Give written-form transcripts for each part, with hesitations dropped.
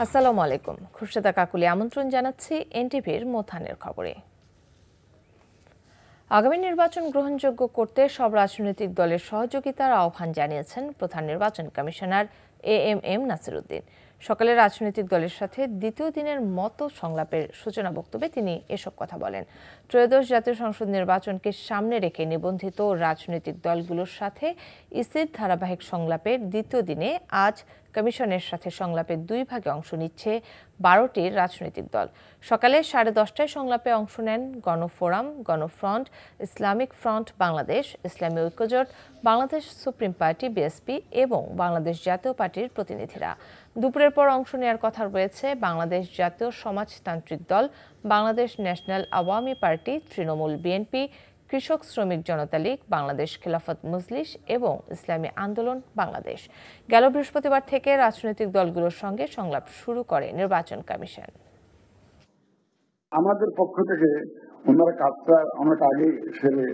আসসালামু আলাইকুম। খুরশেদা কাকুলি আমন্ত্রণ জানাচ্ছি এনটিভির মোথানের খবরে। আগামী নির্বাচন গ্রহণযোগ্য করতে সব রাজনৈতিক দলের সহযোগিতার আহ্বান জানিয়েছেন প্রধান নির্বাচন কমিশনার এএমএম নাসিরউদ্দিন। সকালে রাজনৈতিক দলের সাথে দ্বিতীয় দিনের মতো সংলাপের সূচনা বক্তব্যে তিনি এসব কথা বলেন। ত্রয়োদশ জাতীয় সংসদ নির্বাচনকে সামনে রেখে নিবন্ধিত রাজনৈতিক দলগুলোর সাথে ইসির ধারাবাহিক সংলাপের দ্বিতীয় দিনে আজ কমিশনের সাথে সংলাপের দুই ভাগে অংশ নিচ্ছে 12টির রাজনৈতিক দল। সকালে 10:30টায় সংলাপে অংশ নেন গণফোরাম, গণফ্রন্ট, ইসলামিক ফ্রন্ট বাংলাদেশ, ইসলামী ঐক্যজোট, বাংলাদেশ সুপ্রিম পার্টি বিএসপি এবং বাংলাদেশ জাতীয় পার্টির প্রতিনিধিরা। দুপুরের পর অংশ নেওয়ার কথা রয়েছে বাংলাদেশ জাতীয় সমাজতান্ত্রিক দল, Bangladesh national Awami party, Trinamool BNP, কৃষক শ্রমিক জনতা লীগ, বাংলাদেশ খেলাফত মজলিস এবং ইসলামী আন্দোলন বাংলাদেশ। গেল বৃহস্পতিবার থেকে রাজনৈতিক দলগুলোর সঙ্গে সংলাপ শুরু করে নির্বাচন কমিশন। আমাদের পক্ষ থেকে ওনারা কাজটা অনেক আগে সেরে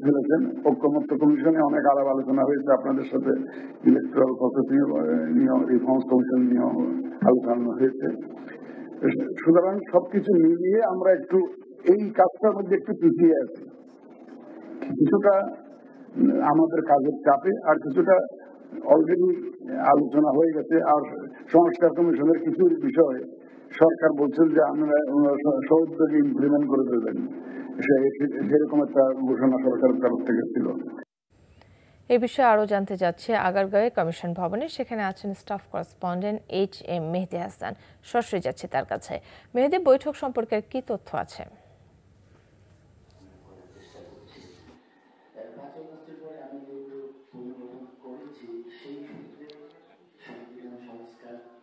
ফেলেছেন। ঐক্যমত্য কমিশনে অনেক আলাপ আলোচনা হয়েছে আপনাদের সাথে, ইলেকট্রাল প্রসেসিং নিয়ে, রিফর্মস কমিশন নিয়ে আলোচনা হয়েছে। সুতরাং সবকিছু মিলিয়ে আমরা একটু এই কাজটার মধ্যে একটু পিছিয়ে আছি, কিছুটা আমাদের কাজের চাপে, আর কিছুটা অলরেডি আলোচনা হয়ে গেছে। আর সংস্কার কমিশনের কিছু বিষয় সরকার বলছেন যে আমরা সহযোগী ইমপ্লিমেন্ট করে দেবেন, সেরকম একটা ঘোষণা সরকারের তরফ থেকে ছিল। এই বিষয়ে আরও জানতে যাচ্ছে আগারগাঁওয়ে কমিশন ভবনে, সেখানে আছেন স্টাফ করেসপন্ডেন্ট HM মেহেদী হাসান। সরাসরি যাচ্ছে তার কাছে। মেহেদী, বৈঠক সম্পর্কে কি তথ্য আছে?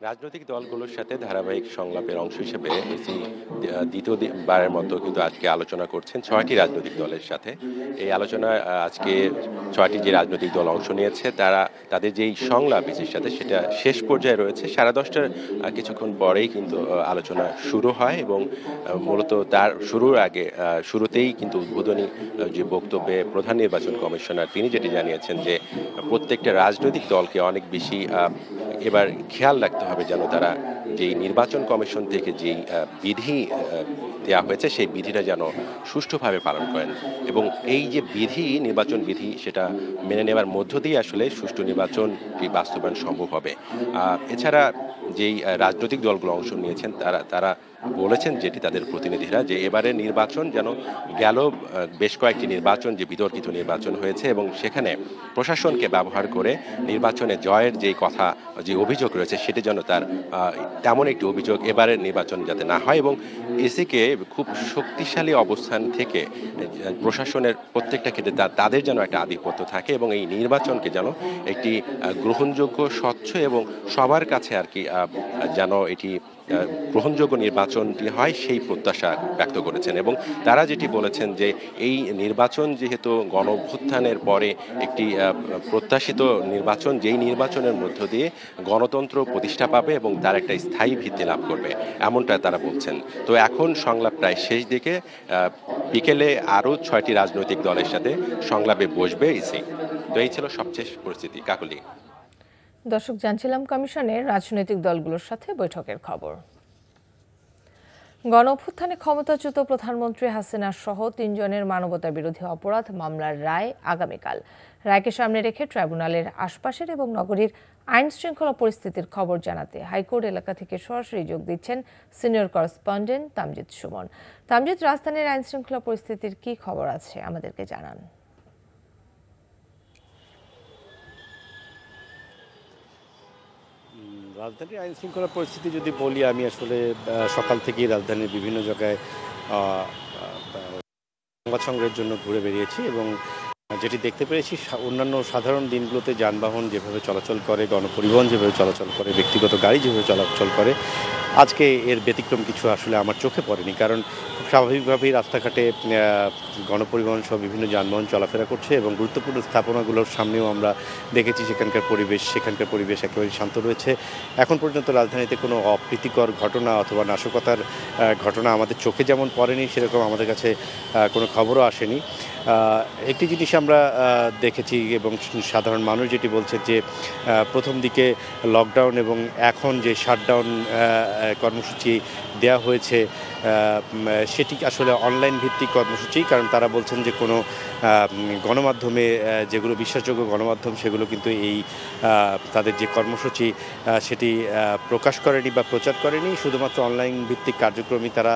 রাজনৈতিক দলগুলোর সাথে ধারাবাহিক সংলাপের অংশ হিসেবে এসি দ্বিতীয়বারের মতো কিন্তু আজকে আলোচনা করছেন 6টি রাজনৈতিক দলের সাথে। এই আলোচনায় আজকে 6টি যে রাজনৈতিক দল অংশ নিয়েছে তাদের যেই সংলাপ এসির সাথে সেটা শেষ পর্যায়ে রয়েছে। 10:30টার কিছুক্ষণ পরেই কিন্তু আলোচনা শুরু হয় এবং মূলত তার শুরুতেই কিন্তু উদ্বোধনী যে বক্তব্যে প্রধান নির্বাচন কমিশনার তিনি যেটি জানিয়েছেন যে প্রত্যেকটা রাজনৈতিক দলকে অনেক বেশি এবার খেয়াল রাখতে হবে যেন তারা যেই নির্বাচন কমিশন থেকে যেই বিধি দেওয়া হয়েছে সেই বিধিটা যেন সুষ্ঠুভাবে পালন করেন এবং এই যে নির্বাচন বিধি সেটা মেনে নেওয়ার মধ্য দিয়ে আসলে সুষ্ঠু নির্বাচন বাস্তবায়ন সম্ভব হবে। এছাড়া যেই রাজনৈতিক দলগুলো অংশ নিয়েছেন তারা বলেছেন যেটি তাদের প্রতিনিধিরা যে এবারে নির্বাচন যেন গেল বেশ কয়েকটি নির্বাচন যে বিতর্কিত নির্বাচন হয়েছে এবং সেখানে প্রশাসনকে ব্যবহার করে নির্বাচনে জয়ের যে অভিযোগ রয়েছে সেটি যেন তার তেমন একটি অভিযোগ এবারের নির্বাচন যাতে না হয় এবং এসিকে খুব শক্তিশালী অবস্থান থেকে প্রশাসনের প্রত্যেকটা ক্ষেত্রে তাদের যেন একটা আধিপত্য থাকে এবং এই নির্বাচনকে যেন একটি গ্রহণযোগ্য, স্বচ্ছ এবং সবার কাছে আর কি যেন এটি গ্রহণযোগ্য নির্বাচনটি হয় সেই প্রত্যাশা ব্যক্ত করেছেন এবং তারা যেটি বলেছেন যে এই নির্বাচন যেহেতু গণঅভ্যুত্থানের পরে একটি প্রত্যাশিত নির্বাচন, যেই নির্বাচনের মধ্য দিয়ে গণতন্ত্র প্রতিষ্ঠা পাবে এবং তার একটা স্থায়ী ভিত্তি লাভ করবে, এমনটা তারা বলছেন। তো এখন সংলাপ প্রায় শেষ দিকে, বিকেলে আরও 6টি রাজনৈতিক দলের সাথে সংলাপে বসবে ইসি। তো এই ছিল সবচেয়ে পরিস্থিতি। কাকুলি। দর্শক, জানছিলাম কমিশনের রাজনৈতিক দলগুলোর সাথে বৈঠকের খবর। গণঅভ্যুত্থানে ক্ষমতাচ্যুত প্রধানমন্ত্রী হাসিনা সহ 3 জনের মানবতা বিরোধী অপরাধ মামলার রায় আগামীকাল। রায়কে সামনে রেখে ট্রাইব্যুনালের আশপাশের এবং নগরীর আইন শৃঙ্খলা পরিস্থিতির খবর জানাতে হাইকোর্ট এলাকা থেকে সরাসরি যোগ দিচ্ছেন সিনিয়র করেসপন্ডেন্ট তামজিদ সুমন। তামজিদ, রাজধানীর আইন শৃঙ্খলা পরিস্থিতির কি খবর আছে আমাদেরকে জানান। রাজধানীর আইন শৃঙ্খলা পরিস্থিতি যদি বলি, আমি আসলে সকাল থেকেই রাজধানীর বিভিন্ন জায়গায় সংবাদ সংগ্রহের জন্য ঘুরে বেরিয়েছি এবং যেটি দেখতে পেরেছি অন্যান্য সাধারণ দিনগুলোতে যানবাহন যেভাবে চলাচল করে, গণপরিবহন যেভাবে চলাচল করে, ব্যক্তিগত গাড়ি যেভাবে চলাচল করে, আজকে এর ব্যতিক্রম কিছু আসলে আমার চোখে পড়েনি। কারণ খুব স্বাভাবিকভাবেই রাস্তাঘাটে গণপরিবহন সহ বিভিন্ন যানবাহন চলাফেরা করছে এবং গুরুত্বপূর্ণ স্থাপনাগুলোর সামনেও আমরা দেখেছি সেখানকার পরিবেশ একেবারে শান্ত রয়েছে। এখন পর্যন্ত রাজধানীতে কোনো অপ্রীতিকর ঘটনা অথবা নাশকতার ঘটনা আমাদের চোখে যেমন পড়েনি, সেরকম আমাদের কাছে কোনো খবরও আসেনি। একটি জিনিস আমরা দেখেছি এবং সাধারণ মানুষ যেটি বলছে যে প্রথম দিকে লকডাউন এবং এখন যে শাটডাউন কর্মসূচি দেওয়া হয়েছে সেটি আসলে অনলাইন ভিত্তিক কর্মসূচি, কারণ তারা বলছেন যে কোনো গণমাধ্যমে যেগুলো বিশ্বাসযোগ্য গণমাধ্যম সেগুলো কিন্তু এই তাদের যে কর্মসূচি সেটি প্রকাশ করেনি বা প্রচার করেনি, শুধুমাত্র অনলাইন ভিত্তিক কার্যক্রমই তারা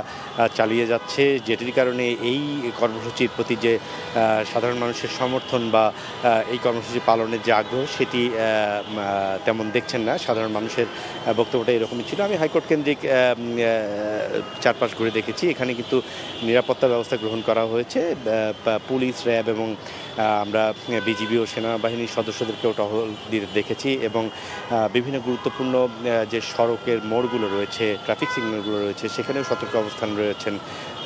চালিয়ে যাচ্ছে, যেটির কারণে এই কর্মসূচির প্রতি যে সাধারণ মানুষের সমর্থন বা এই কর্মসূচি পালনের যে আগ্রহ সেটি তেমন দেখছেন না। সাধারণ মানুষের বক্তব্যটা এরকমই ছিল। আমি হাইকোর্ট কেন্দ্রিক চারপাশ ঘুরে দেখেছি, এখানে কিন্তু নিরাপত্তা ব্যবস্থা গ্রহণ করা হয়েছে। পুলিশ, র্যাব এবং আমরা বিজিবি ও সেনাবাহিনীর সদস্যদেরকেও টহল দিয়ে দেখেছি এবং বিভিন্ন গুরুত্বপূর্ণ যে সড়কের মোড়গুলো রয়েছে, ট্রাফিক সিগন্যালগুলো রয়েছে, সেখানেও সতর্ক অবস্থান রয়েছেন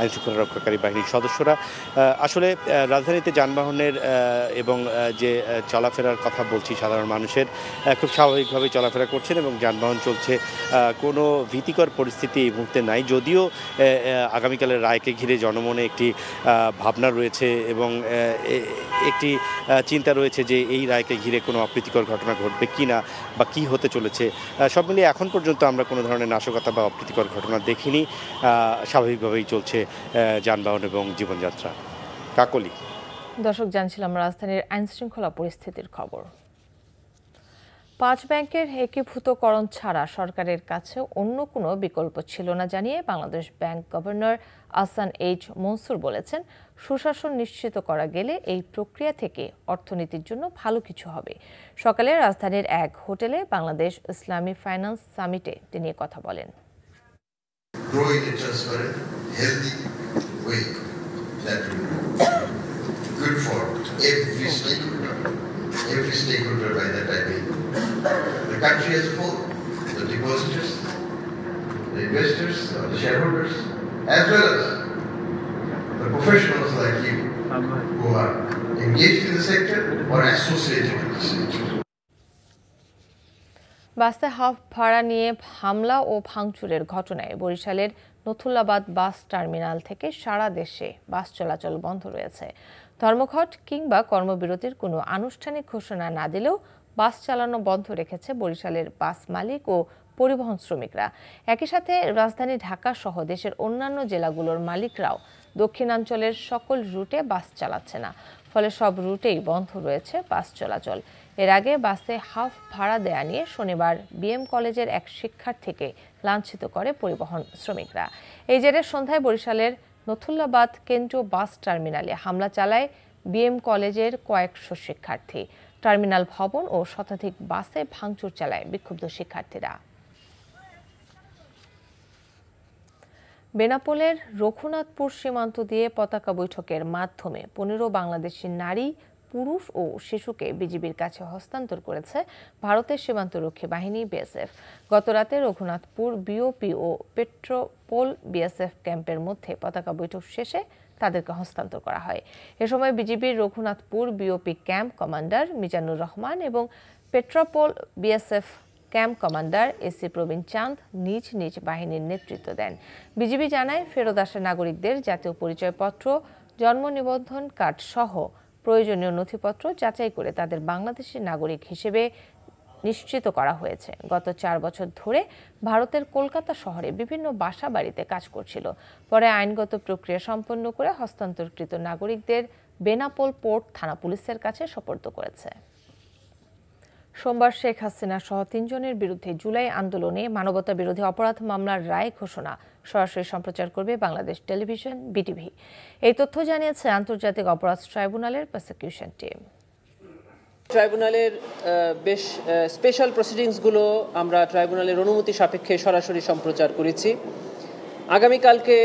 আইনশৃঙ্খলা রক্ষাকারী বাহিনীর সদস্যরা। আসলে রাজধানীতে যানবাহনের এবং যে চলাফেরার কথা বলছি সাধারণ মানুষের খুব স্বাভাবিকভাবেই চলাফেরা করছেন এবং যানবাহন চলছে, কোনো ভীতিকর পরিস্থিতি এই মুহূর্তে নাই। যদিও আগামীকালের রায়কে ঘিরে জনমনে একটি ভাবনা রয়েছে এবং একটি চিন্তা রয়েছে যে এই রায়কে ঘিরে কোনো অপ্রীতিকর ঘটনা ঘটবে কি না বা কী হতে চলেছে। সব মিলিয়ে এখন পর্যন্ত আমরা কোনো ধরনের নাশকতা বা অপ্রীতিকর ঘটনা দেখিনি। স্বাভাবিকভাবেই চলছে যানবাহন এবং জীবনযাত্রা। কাকলি। দর্শক, জানছিলাম রাজধানীর আইনশৃঙ্খলা পরিস্থিতির খবর। 5 ব্যাংকের একীভূতকরণ ছাড়া সরকারের কাছে অন্য কোনো বিকল্প ছিল না জানিয়ে Bangladesh bank governor Ahsan H Mansur বলেছেন, সুশাসন নিশ্চিত করা গেলে এই প্রক্রিয়া থেকে অর্থনীতির জন্য ভালো কিছু হবে। সকালে রাজধানীর এক হোটেলে বাংলাদেশ ইসলামী ফাইন্যান্স সামিটে তিনি কথা বলেন। Every stakeholder by that I mean the country as a whole, the depositors, the investors, the shareholders, as well as the professionals like you who are engaged in the sector or associated with the sector. বাসে half ভাড়া নিয়ে হামলা ও ভাঙচুরের ঘটনায় বরিশালের Nathullabad bus terminal থেকে সারা দেশে বাস চলাচল বন্ধ রয়েছে। ধর্মঘট কিংবা কর্মবিরতির কোনো আনুষ্ঠানিক ঘোষণা না দিলেও বাস চালানো বন্ধ রেখেছে বরিশালের বাস মালিক ও পরিবহন শ্রমিকরা। একই সাথে রাজধানী ঢাকা সহ দেশের অন্যান্য জেলাগুলোর মালিকরাও দক্ষিণাঞ্চলের সকল রুটে বাস চালাচ্ছে না, ফলে সব রুটেই বন্ধ রয়েছে বাস চলাচল। এর আগে বাসে হাফ ভাড়া দেয়া নিয়ে শনিবার বিএম কলেজের এক শিক্ষার্থীকে লাঞ্ছিত করে পরিবহন শ্রমিকরা। এই জেরে সন্ধ্যায় বরিশালের নথুল্লাবাদ কেন্দ্রীয় বাস টার্মিনালে হামলা চালায় বিএম কলেজের কয়েকশো শিক্ষার্থী। টার্মিনাল ভবন ও শতাধিক বাসে ভাঙচুর চালায় বিক্ষুব্ধ শিক্ষার্থীরা। বেনাপোলের রঘুনাথপুর সীমান্ত দিয়ে পতাকা বৈঠকের মাধ্যমে 15 বাংলাদেশি নারী, পুরুষ ও শিশুকে বিজিবির কাছে হস্তান্তর করেছে ভারতের সীমান্তরক্ষী বাহিনী বিএসএফ। গতরাতে রঘুনাথপুর বিওপি ও পেট্রোপোল বিএসএফ ক্যাম্পের মধ্যে পতাকা বৈঠক শেষে তাদেরকে হস্তান্তর করা হয়। এ সময় বিজিবির Raghunathpur BOP camp commander Mizanur Rahman এবং Petrapole BSF camp commander AC Prabin Chand নিজ নিজ বাহিনীর নেতৃত্ব দেন। বিজিবি জানায়, ফেরত আসা নাগরিকদের জাতীয় পরিচয়পত্র, জন্ম নিবন্ধন কার্ড সহ প্রয়োজনীয় নথিপত্র যাচাই করে তাদের বাংলাদেশি নাগরিক হিসেবে নিশ্চিত করা হয়েছে। গত 4 বছর ধরে ভারতের কলকাতা শহরে বিভিন্ন বাসা বাড়িতে কাজ করছিল। পরে আইনগত প্রক্রিয়া সম্পন্ন করে হস্তান্তরকৃত নাগরিকদের বেনাপোল পোর্ট থানা পুলিশের কাছে সোপর্দ করেছে। সোমবার শেখ হাসিনা সহ 3 জনের বিরুদ্ধে জুলাই আন্দোলনে মানবতা বিরোধী অপরাধ মামলার রায় ঘোষণা সরাসরি সম্প্রচার করবে বাংলাদেশ টেলিভিশন বিটিভি। এই তথ্য জানিয়েছে আন্তর্জাতিক অপরাধ ট্রাইব্যুনালের প্রসিকিউশন টিম। ট্রাইব্যুনালের বেশ স্পেশাল প্রসিডিংসগুলো আমরা ট্রাইব্যুনালের অনুমতি সাপেক্ষে সরাসরি সম্প্রচার করেছি। আগামীকালকে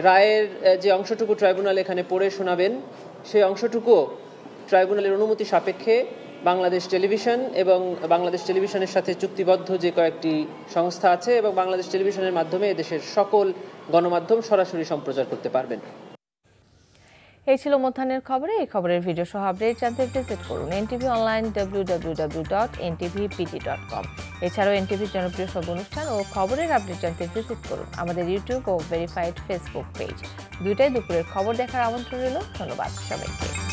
রায়ের যে অংশটুকু ট্রাইব্যুনাল এখানে পড়ে শোনাবেন, সেই অংশটুকু ট্রাইব্যুনালের অনুমতি সাপেক্ষে বাংলাদেশ টেলিভিশন এবং বাংলাদেশ টেলিভিশনের সাথে চুক্তিবদ্ধ যে কয়েকটি সংস্থা আছে এবং বাংলাদেশ টেলিভিশনের মাধ্যমে দেশের সকল গণমাধ্যম সরাসরি সম্প্রচার করতে পারবেন। এই ছিল মধ্যাহ্নের খবরে। এই খবরের ভিডিও সহ আপডেট জানতে ভিজিট করুন এনটিভি অনলাইন www.ntvpt.com। এছাড়াও এনটিভির জনপ্রিয় সব অনুষ্ঠান ও খবরের আপডেট জানতে ভিজিট করুন আমাদের ইউটিউব ও ভেরিফাইড ফেসবুক পেজ। দুইটাই দুপুরের খবর দেখার আমন্ত্রণ রইল। ধন্যবাদ সবাইকে।